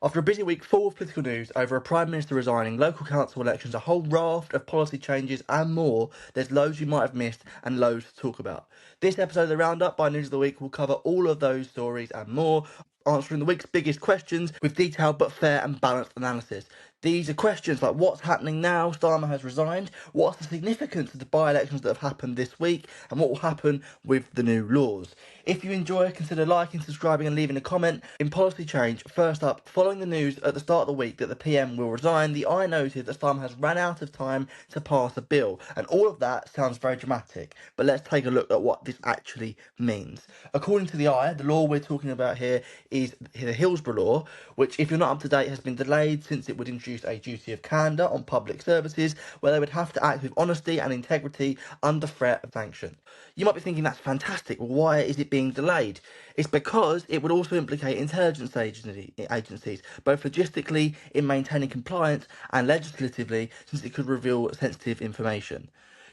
After a busy week full of political news over a Prime Minister resigning, local council elections, a whole raft of policy changes and more, there's loads you might have missed and loads to talk about. This episode of the Roundup by News of the Week will cover all of those stories and more, answering the week's biggest questions with detailed but fair and balanced analysis. These are questions like what's happening now, Starmer has resigned, what's the significance of the by-elections that have happened this week, and what will happen with the new laws. If you enjoy, consider liking, subscribing and leaving a comment. In policy change, first up, following the news at the start of the week that the PM will resign, the Eye noted that Starmer has run out of time to pass a bill. And all of that sounds very dramatic, but let's take a look at what this actually means. According to the Eye, the law we're talking about here is the Hillsborough Law, which, if you're not up to date, has been delayed since it would introduce a duty of candour on public services, where they would have to act with honesty and integrity under threat of sanction. You might be thinking that's fantastic. Well, why is it being delayed? It's because it would also implicate intelligence agencies, both logistically in maintaining compliance and legislatively, since it could reveal sensitive information.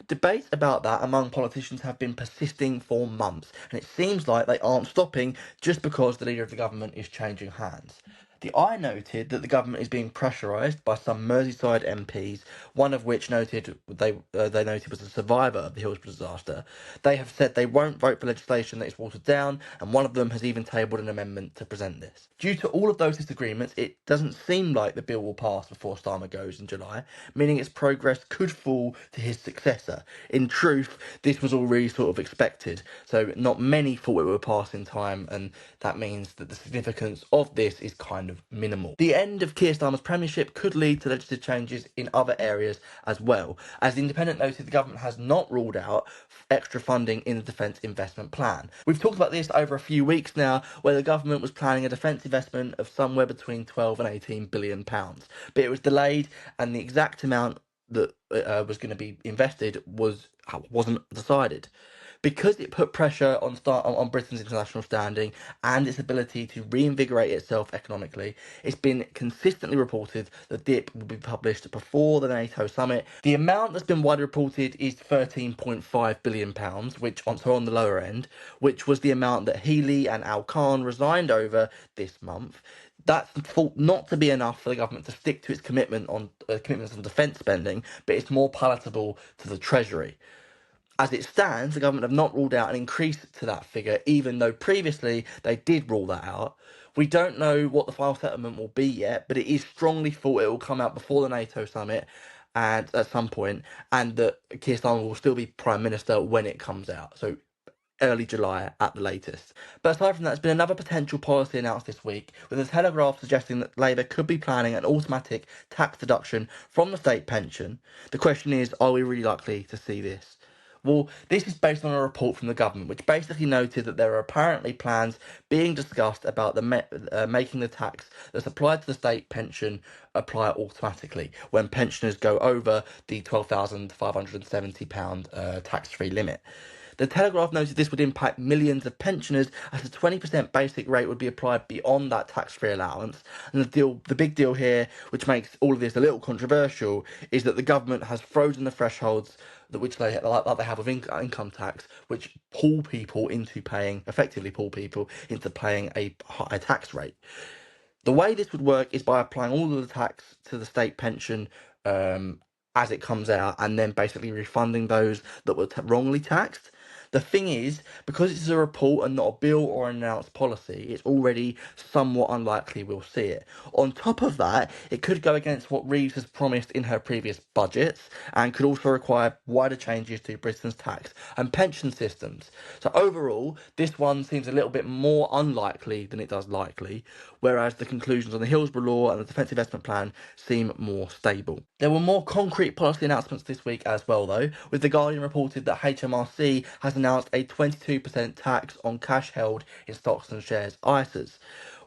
Debates about that among politicians have been persisting for months, and it seems like they aren't stopping just because the leader of the government is changing hands. The Eye noted that the government is being pressurised by some Merseyside MPs, one of which noted they noted was a survivor of the Hillsborough disaster. They have said they won't vote for legislation that is watered down, and one of them has even tabled an amendment to present this. Due to all of those disagreements, it doesn't seem like the bill will pass before Starmer goes in July, meaning its progress could fall to his successor. In truth, this was already sort of expected, so not many thought it would pass in time, and that means that the significance of this is kind of minimal. The end of Keir Starmer's premiership could lead to legislative changes in other areas as well. As the Independent noted, the government has not ruled out extra funding in the Defence Investment Plan. We've talked about this over a few weeks now, where the government was planning a defence investment of somewhere between 12 and 18 billion pounds, but it was delayed, and the exact amount that was going to be invested wasn't decided. Because it put pressure on Britain's international standing and its ability to reinvigorate itself economically, it's been consistently reported that the DIP will be published before the NATO summit. The amount that's been widely reported is £13.5 billion, which on the lower end, which was the amount that Healey and Al Khan resigned over this month. That's thought not to be enough for the government to stick to its commitments on defence spending, but it's more palatable to the Treasury. As it stands, the government have not ruled out an increase to that figure, even though previously they did rule that out. We don't know what the final settlement will be yet, but it is strongly thought it will come out before the NATO summit and at some point, and that Keir Starmer will still be Prime Minister when it comes out. So early July at the latest. But aside from that, there's been another potential policy announced this week, with the Telegraph suggesting that Labour could be planning an automatic tax deduction from the state pension. The question is, are we really likely to see this? Well, this is based on a report from the government, which basically noted that there are apparently plans being discussed about making the tax that's applied to the state pension apply automatically when pensioners go over the £12,570 tax-free limit. The Telegraph noted this would impact millions of pensioners, as the 20% basic rate would be applied beyond that tax-free allowance. And the big deal here, which makes all of this a little controversial, is that the government has frozen the thresholds which they have with income tax, which effectively pull people into paying a high tax rate. The way this would work is by applying all of the tax to the state pension as it comes out, and then basically refunding those that were wrongly taxed. The thing is, because it's a report and not a bill or an announced policy, it's already somewhat unlikely we'll see it. On top of that, it could go against what Reeves has promised in her previous budgets, and could also require wider changes to Britain's tax and pension systems. So overall, this one seems a little bit more unlikely than it does likely, whereas the conclusions on the Hillsborough Law and the Defence Investment Plan seem more stable. There were more concrete policy announcements this week as well, though, with The Guardian reported that HMRC has announced a 22% tax on cash held in stocks and shares ISAs.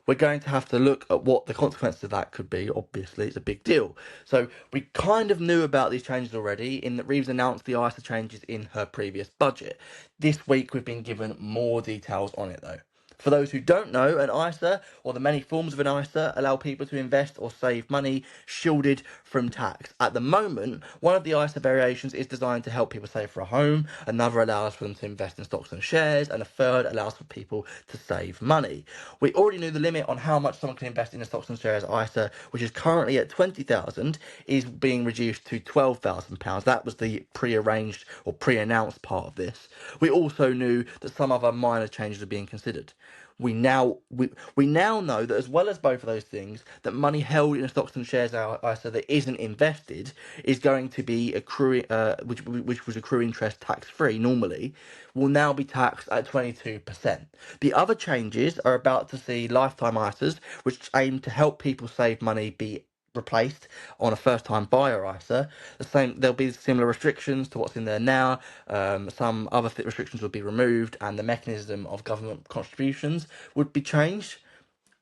We're going to have to look at what the consequences of that could be. Obviously, it's a big deal. So we kind of knew about these changes already, in that Reeves announced the ISA changes in her previous budget. This week, we've been given more details on it, though. For those who don't know, an ISA, or the many forms of an ISA, allow people to invest or save money shielded from tax. At the moment, one of the ISA variations is designed to help people save for a home, another allows for them to invest in stocks and shares, and a third allows for people to save money. We already knew the limit on how much someone can invest in a stocks and shares ISA, which is currently at 20,000, is being reduced to £12,000. That was the pre-arranged or pre-announced part of this. We also knew that some other minor changes are being considered. We now know that, as well as both of those things, that money held in a stocks and shares ISA that isn't invested is going to be accruing, which was accrue interest tax free normally, will now be taxed at 22%. The other changes are about to see lifetime ISAs, which aim to help people save money, be replaced on a first-time buyer ISA. There'll be similar restrictions to what's in there now. Some other restrictions would be removed, and the mechanism of government contributions would be changed.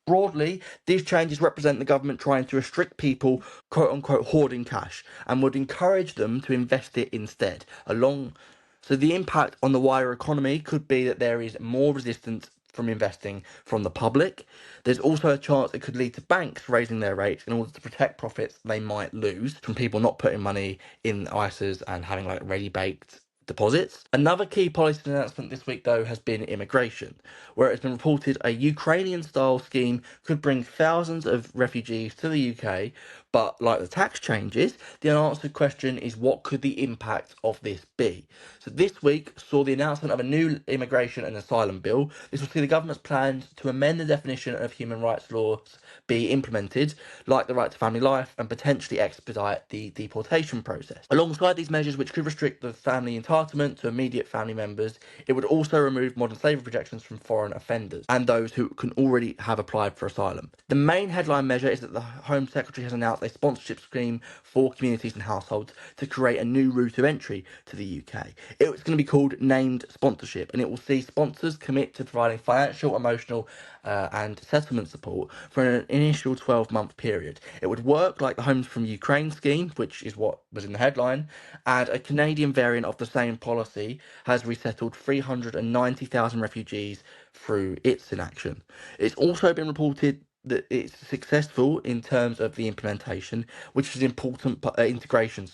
Broadly, these changes represent the government trying to restrict people, quote unquote, hoarding cash, and would encourage them to invest it instead. So the impact on the wider economy could be that there is more resistance from investing from the public. There's also a chance it could lead to banks raising their rates in order to protect profits they might lose from people not putting money in ISAs and having like ready-baked deposits. Another key policy announcement this week, though, has been immigration, where it's been reported a Ukrainian-style scheme could bring thousands of refugees to the UK, but like the tax changes, the unanswered question is what could the impact of this be? So this week saw the announcement of a new immigration and asylum bill. This will see the government's plans to amend the definition of human rights laws be implemented, like the right to family life, and potentially expedite the deportation process. Alongside these measures, which could restrict the family entitlement to immediate family members, it would also remove modern slavery protections from foreign offenders and those who can already have applied for asylum. The main headline measure is that the Home Secretary has announced a sponsorship scheme for communities and households to create a new route of entry to the UK. It's going to be called named sponsorship, and it will see sponsors commit to providing financial, emotional, and settlement support for an initial 12-month period. It would work like the Homes from Ukraine scheme, which is what was in the headline, and a Canadian variant of the same policy has resettled 390,000 refugees through its inaction. It's also been reported that it's successful in terms of the implementation, which is important integration,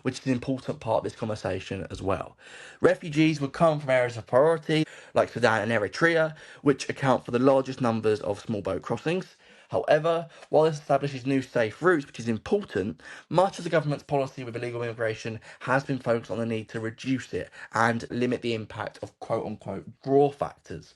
which is an important part of this conversation as well. Refugees would come from areas of priority like Sudan and Eritrea, which account for the largest numbers of small boat crossings. However, while this establishes new safe routes, which is important, much of the government's policy with illegal immigration has been focused on the need to reduce it and limit the impact of quote-unquote draw factors.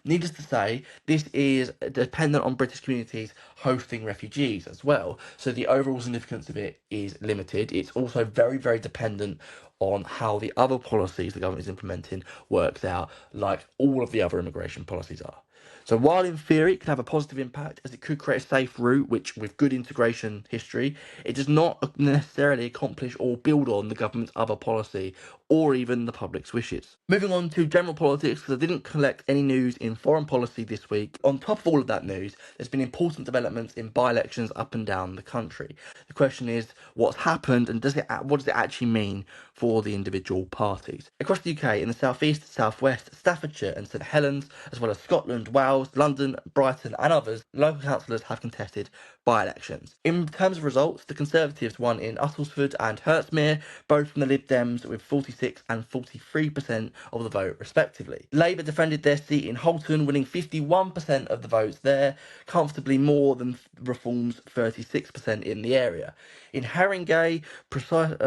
Needless to say, this is dependent on British communities hosting refugees as well, so the overall significance of it is limited. It's also very, very dependent on how the other policies the government is implementing works out, like all of the other immigration policies are. So while in theory it can have a positive impact, as it could create a safe route, which with good integration history, it does not necessarily accomplish or build on the government's other policy or even the public's wishes. Moving on to general politics, because I didn't collect any news in foreign policy this week. On top of all of that news, there's been important developments in by-elections up and down the country. The question is, what's happened and what does it actually mean for the individual parties? Across the UK, in the South East, South West, Staffordshire and St Helens, as well as Scotland, Wales, London, Brighton and others, local councillors have contested by-elections. In terms of results, the Conservatives won in Uttlesford and Hertsmere, both from the Lib Dems, with 46 and 43% of the vote respectively. Labour defended their seat in Holton, winning 51% of the votes there, comfortably more than Reform's 36% in the area. In Haringey,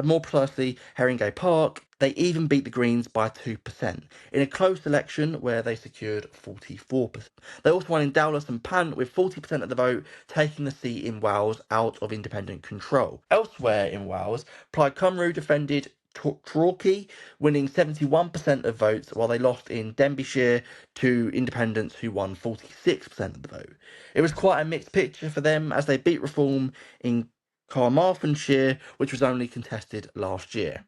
more precisely Haringey Park, they even beat the Greens by 2%, in a close election where they secured 44%. They also won in Dowlas and Pant with 40% of the vote, taking the seat in Wales out of independent control. Elsewhere in Wales, Plaid Cymru defended Torquay, winning 71% of votes, while they lost in Denbighshire to independents who won 46% of the vote. It was quite a mixed picture for them as they beat Reform in Carmarthenshire, which was only contested last year.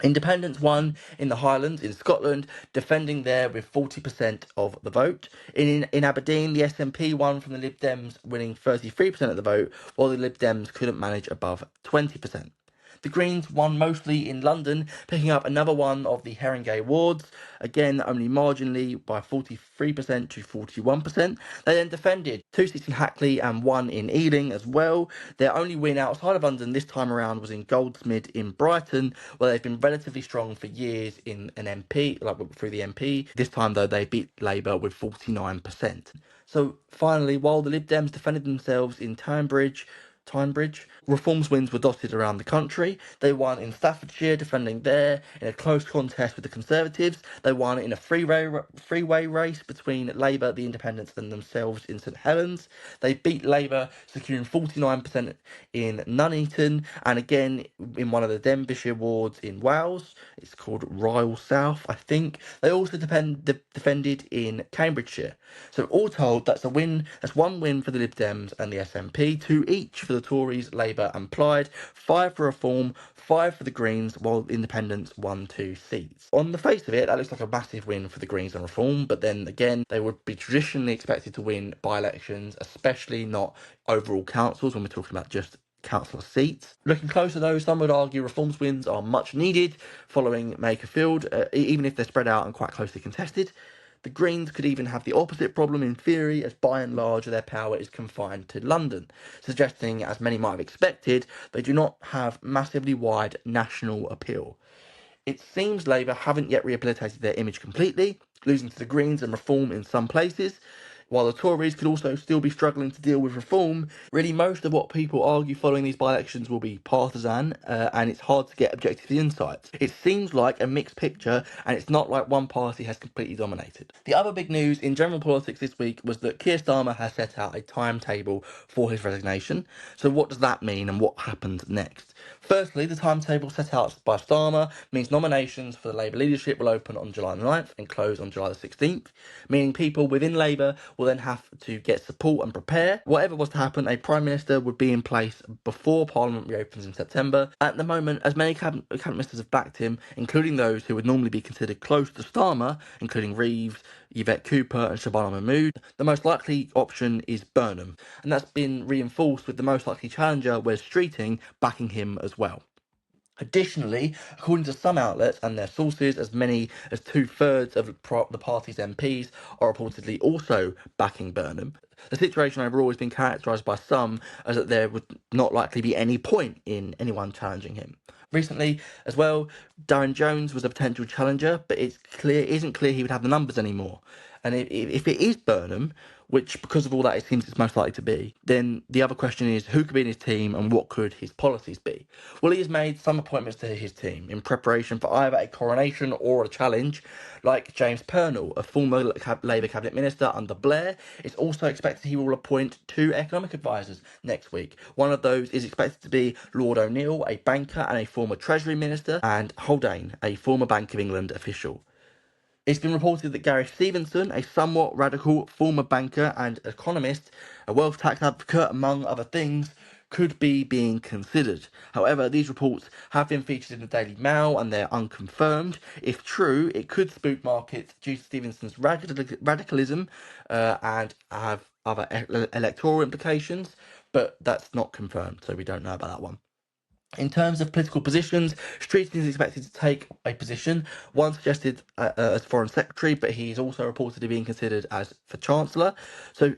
Independents won in the Highlands in Scotland, defending there with 40% of the vote. In Aberdeen, the SNP won from the Lib Dems, winning 33% of the vote, while the Lib Dems couldn't manage above 20%. The Greens won mostly in London, picking up another one of the Haringey wards, again only marginally by 43% to 41%. They then defended 2 seats in Hackley and 1 in Ealing as well. Their only win outside of London this time around was in Goldsmith in Brighton, where they've been relatively strong for years in an MP, like through the MP. This time though, they beat Labour with 49%. So finally, while the Lib Dems defended themselves in Tynebridge, reforms wins were dotted around the country. They won in Staffordshire, defending there in a close contest with the Conservatives. They won in a freeway race between Labour, the Independents, and themselves in St Helens. They beat Labour, securing 49% in Nuneaton, and again in one of the Denbighshire wards in Wales. It's called Ryle South, I think. They also defended in Cambridgeshire. So all told, that's a win. That's one win for the Lib Dems and the SNP, 2 each for the Tories, Labour and Plaid, 5 for Reform, 5 for the Greens, while Independents won 2 seats. On the face of it, that looks like a massive win for the Greens and Reform, but then again, they would be traditionally expected to win by-elections, especially not overall councils when we're talking about just council seats. Looking closer though, some would argue Reform's wins are much needed following Makerfield, even if they're spread out and quite closely contested. The Greens could even have the opposite problem in theory, as by and large their power is confined to London, suggesting, as many might have expected, they do not have massively wide national appeal. It seems Labour haven't yet rehabilitated their image completely, losing to the Greens and Reform in some places, while the Tories could also still be struggling to deal with Reform. Really, most of what people argue following these by-elections will be partisan, and it's hard to get objective insights. It seems like a mixed picture, and it's not like one party has completely dominated. The other big news in general politics this week was that Keir Starmer has set out a timetable for his resignation. So what does that mean, and what happens next? Firstly, the timetable set out by Starmer means nominations for the Labour leadership will open on July 9th and close on July the 16th, meaning people within Labour will then have to get support and prepare. Whatever was to happen, a Prime Minister would be in place before Parliament reopens in September. At the moment, as many cabinet ministers have backed him, including those who would normally be considered close to Starmer, including Reeves, Yvette Cooper and Shabana Mahmood, the most likely option is Burnham, and that's been reinforced with the most likely challenger, Wes Streeting, backing him as well. Additionally, according to some outlets and their sources, as many as 2/3 of the party's MPs are reportedly also backing Burnham. The situation overall has been characterised by some as that there would not likely be any point in anyone challenging him. Recently, as well, Darren Jones was a potential challenger, but isn't clear he would have the numbers anymore. And if it is Burnham, which because of all that it seems it's most likely to be, then the other question is who could be in his team and what could his policies be? Well, he has made some appointments to his team in preparation for either a coronation or a challenge, like James Purnell, a former Labour cabinet minister under Blair. It's also expected he will appoint 2 economic advisors next week. One of those is expected to be Lord O'Neill, a banker and a former Treasury minister, and Haldane, a former Bank of England official. It's been reported that Gary Stevenson, a somewhat radical former banker and economist, a wealth tax advocate, among other things, could be being considered. However, these reports have been featured in the Daily Mail and they're unconfirmed. If true, it could spook markets due to Stevenson's radicalism and have other electoral implications, but that's not confirmed, so we don't know about that one. In terms of political positions, Streeting is expected to take a position, one suggested as Foreign Secretary, but he's also reportedly being considered as for Chancellor. So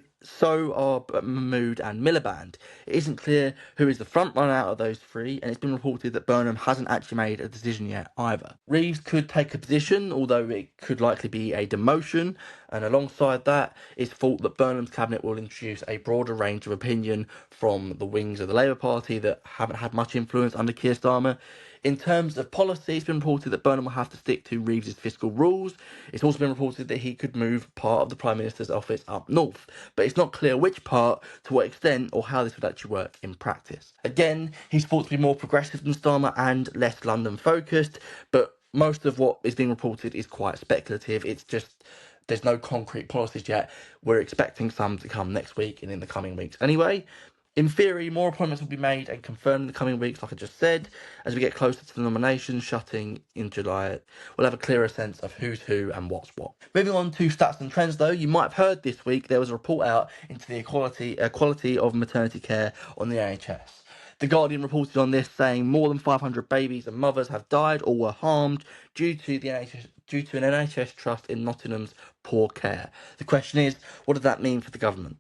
are Mahmood and Miliband. It isn't clear who is the front runner out of those 3, and it's been reported that Burnham hasn't actually made a decision yet either. Reeves could take a position, although it could likely be a demotion, and alongside that, it's thought that Burnham's cabinet will introduce a broader range of opinion from the wings of the Labour Party that haven't had much influence under Keir Starmer. In terms of policy, it's been reported that Burnham will have to stick to Reeves's fiscal rules. It's also been reported that he could move part of the Prime Minister's office up north, but it's not clear which part, to what extent, or how this would actually work in practice. Again, he's thought to be more progressive than Starmer and less London focused, but most of what is being reported is quite speculative. It's just there's no concrete policies yet. We're expecting some to come next week and in the coming weeks anyway. In theory, more appointments will be made and confirmed in the coming weeks, like I just said. As we get closer to the nominations shutting in July, we'll have a clearer sense of who's who and what's what. Moving on to stats and trends, though, you might have heard this week there was a report out into the quality of maternity care on the NHS. The Guardian reported on this, saying more than 500 babies and mothers have died or were harmed due to an NHS trust in Nottingham's poor care. The question is, what does that mean for the government?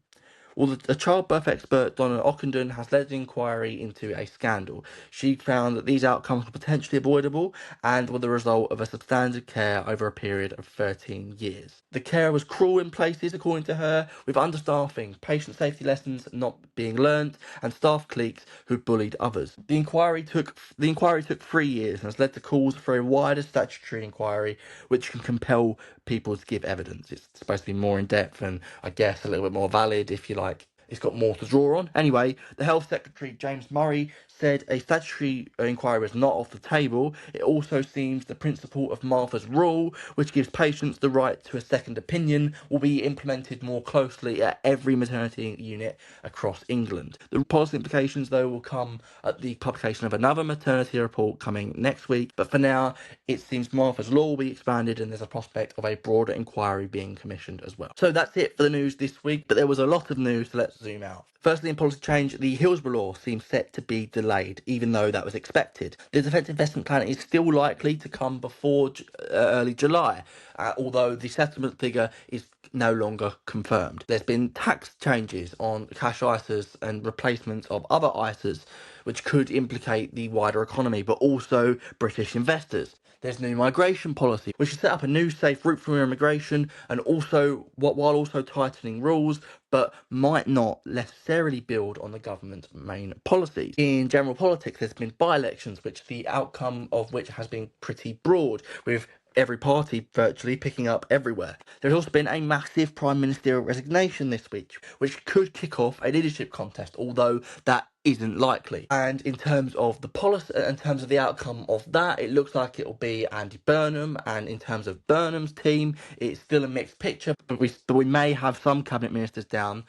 Well, the childbirth expert Donna Ockenden has led an inquiry into a scandal. She found that these outcomes were potentially avoidable and were the result of a substandard care over a period of 13 years. The care was cruel in places, according to her, with understaffing, patient safety lessons not being learnt, and staff cliques who bullied others. The inquiry took 3 years and has led to calls for a wider statutory inquiry, which can compel people to give evidence. It's supposed to be more in depth and, I guess, a little bit more valid, if you like. It's got more to draw on. Anyway, the Health Secretary, James Murray, said a statutory inquiry was not off the table. It also seems the principle of Martha's Rule, which gives patients the right to a second opinion, will be implemented more closely at every maternity unit across England. The policy implications, though, will come at the publication of another maternity report coming next week. But for now, it seems Martha's Law will be expanded and there's a prospect of a broader inquiry being commissioned as well. So that's it for the news this week, but there was a lot of news, so let's zoom out. Firstly, in policy change, the Hillsborough Law seems set to be delayed, even though that was expected. The Defence Investment Plan is still likely to come before early July, although the settlement figure is no longer confirmed. There's been tax changes on cash ISAs and replacements of other ISAs, which could implicate the wider economy, but also British investors. There's new migration policy, which should set up a new safe route for immigration, and also while also tightening rules, but might not necessarily build on the government's main policies. In general politics, there's been by-elections, which the outcome of which has been pretty broad, with every party virtually picking up everywhere. There's also been a massive prime ministerial resignation this week, which could kick off a leadership contest, although that isn't likely. And in terms of the policy, in terms of the outcome of that, it looks like it will be Andy Burnham, and in terms of Burnham's team, it's still a mixed picture, but we may have some cabinet ministers down.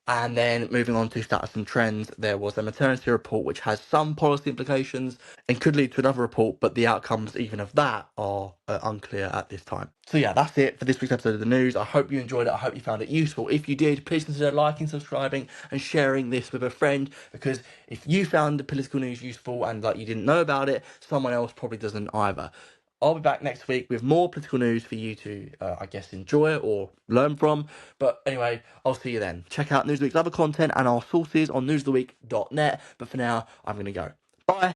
And then moving on to status and trends, there was a maternity report which has some policy implications and could lead to another report, but the outcomes even of that are unclear at this time. So yeah, that's it for this week's episode of the news. I hope you enjoyed it. I hope you found it useful. If you did, please consider liking, subscribing and sharing this with a friend, because if you found the political news useful and like you didn't know about it, someone else probably doesn't either. I'll be back next week with more political news for you to, I guess, enjoy or learn from. But anyway, I'll see you then. Check out Newsweek's other content and our sources on newsoftheweek.net. But for now, I'm going to go. Bye.